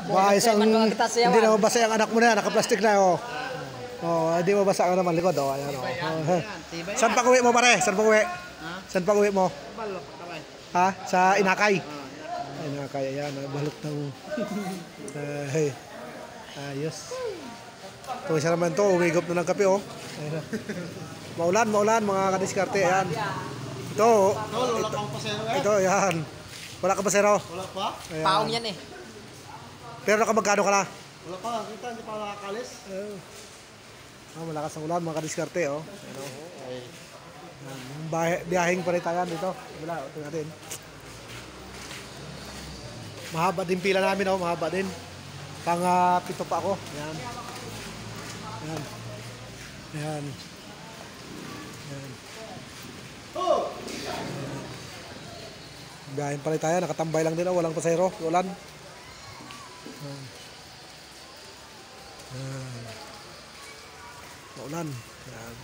Maayos ang, hindi na mabasa yung anak mo na yan, naka-plastic na, oh. Oh, hindi mabasa ka naman likod, oh. Ayan, oh. Saan pag uwi mo, pare? Saan pag uwi? Saan pag uwi mo? Ha? Sa Inakay? Inakay, ayan, balot ng... Ay, ayos. Ito, isa naman ito, umigop na ng kape, oh. Maulan, mga kadiskarte, ayan. Ito, ayan. Wala ka ba, Sero? Wala pa? Paong yan eh. Pero nakamagkano ka na? Wala pa, kita, hindi pa nakakalis. Malakas ang ulan, mga kadiskarte, oh. Biyahing pa rin tayo dito. Wala, ito natin. Mahaba din pila namin, oh. Mahaba din. Pang-pito pa ako. Ayan. Ayan. Ayan. Ayan. Biyahin pa rin tayo. Nakatambay lang din, oh. Walang pasero. Ulan. Ayan. Ayan. Maulan. Ayan.